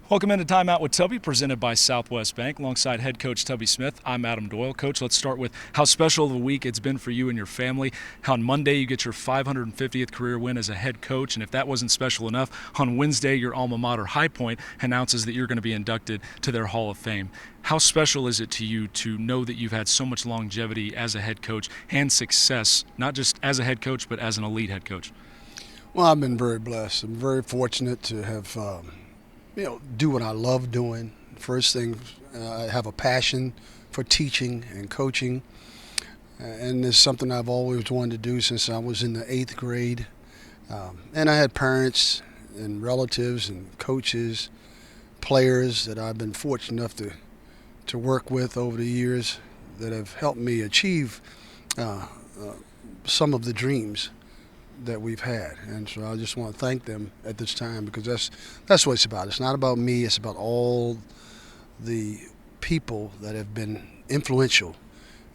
Welcome into Timeout with Tubby, presented by Southwest Bank. Alongside head coach Tubby Smith, I'm Adam Doyle. Coach, let's start with how special of a week it's been for you and your family. How on Monday you get your 550th career win as a head coach, and if that wasn't special enough, on Wednesday your alma mater, High Point, announces that you're going to be inducted to their Hall of Fame. How special is it to you to know that you've had so much longevity as a head coach and success, not just as a head coach, but as an elite head coach? Well, I've been very blessed. I'm very fortunate to have do what I love doing. First thing, I have a passion for teaching and coaching, and it's something I've always wanted to do since I was in the 8th grade. And I had parents and relatives and coaches, players that I've been fortunate enough to work with over the years that have helped me achieve some of the dreams that we've had, and so I just want to thank them at this time, because that's what it's about. It's not about me, it's about all the people that have been influential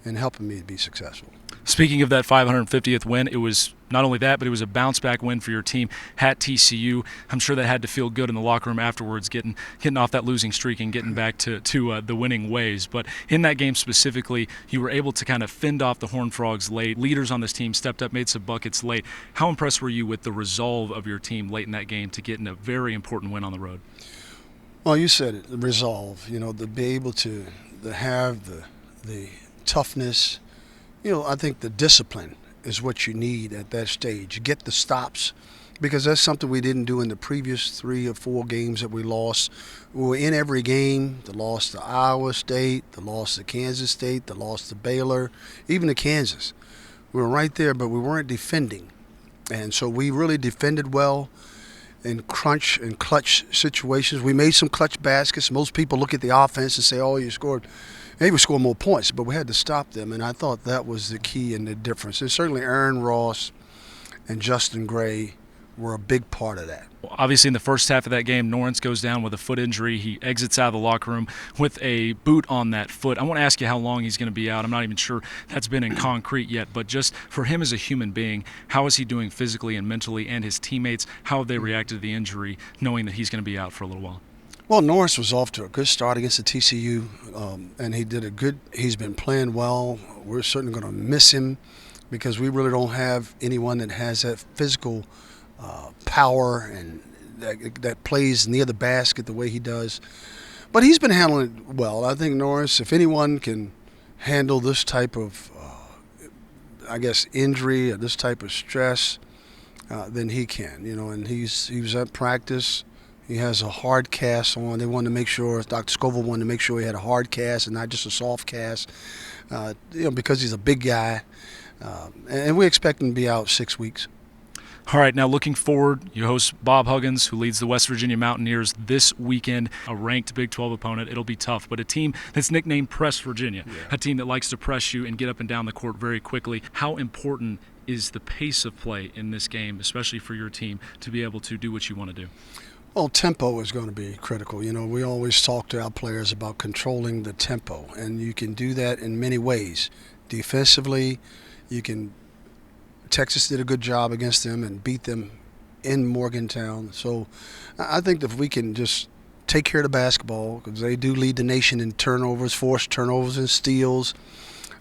in helping me to be successful. Speaking of that 550th win, it was not only that, but it was a bounce-back win for your team at TCU. I'm sure that had to feel good in the locker room afterwards, getting off that losing streak and getting back to the winning ways. But in that game specifically, you were able to kind of fend off the Horned Frogs late. Leaders on this team stepped up, made some buckets late. How impressed were you with the resolve of your team late in that game to get in a very important win on the road? Well, you said it, the resolve. To be able to have the toughness. I think the discipline is what you need at that stage. Get the stops, because that's something we didn't do in the previous 3 or 4 games that we lost. We were in every game. The loss to Iowa State, the loss to Kansas State, the loss to Baylor, even to Kansas. We were right there, but we weren't defending. And so we really defended well in crunch and clutch situations. We made some clutch baskets. Most people look at the offense and say, oh, you scored. Maybe we scored more points, but we had to stop them, and I thought that was the key and the difference. And certainly Aaron Ross and Justin Gray were a big part of that. Well, obviously, in the first half of that game, Norris goes down with a foot injury. He exits out of the locker room with a boot on that foot. I want to ask you how long he's going to be out. I'm not even sure that's been in concrete yet, but just for him as a human being, how is he doing physically and mentally, and his teammates, how have they reacted to the injury, knowing that he's going to be out for a little while? Well, Norris was off to a good start against the TCU, and he's been playing well. We're certainly going to miss him, because we really don't have anyone that has that physical power and that plays near the basket the way he does. But he's been handling it well. I think Norris, if anyone can handle this type of, injury or this type of stress, then he can. And he was at practice. He has a hard cast on. They wanted to make sure, Dr. Scoville wanted to make sure he had a hard cast and not just a soft cast, because he's a big guy. And we expect him to be out 6 weeks. All right, now looking forward, you host Bob Huggins, who leads the West Virginia Mountaineers this weekend, a ranked Big 12 opponent. It'll be tough, but a team that's nicknamed Press Virginia, a team that likes to press you and get up and down the court very quickly. How important is the pace of play in this game, especially for your team, to be able to do what you want to do? Well, tempo is going to be critical. We always talk to our players about controlling the tempo, and you can do that in many ways. Defensively, Texas did a good job against them and beat them in Morgantown. So I think that if we can just take care of the basketball, because they do lead the nation in turnovers, forced turnovers and steals,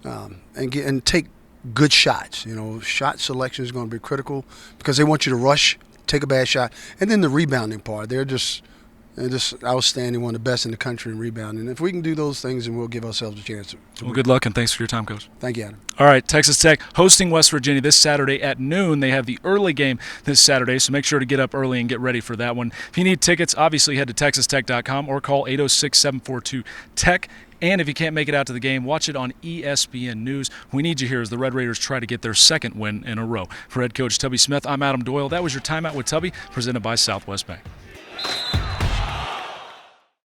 and take good shots. Shot selection is going to be critical, because they want you to rush, take a bad shot, and then the rebounding part. They're just outstanding, one of the best in the country in rebounding. If we can do those things, then we'll give ourselves a chance to Well, good luck, and thanks for your time, Coach. Thank you, Adam. All right, Texas Tech hosting West Virginia this Saturday at noon. They have the early game this Saturday, so make sure to get up early and get ready for that one. If you need tickets, obviously head to texastech.com or call 806-742-TECH. And if you can't make it out to the game, watch it on ESPN News. We need you here as the Red Raiders try to get their 2nd win in a row. For head coach Tubby Smith, I'm Adam Doyle. That was your Timeout with Tubby, presented by Southwest Bank.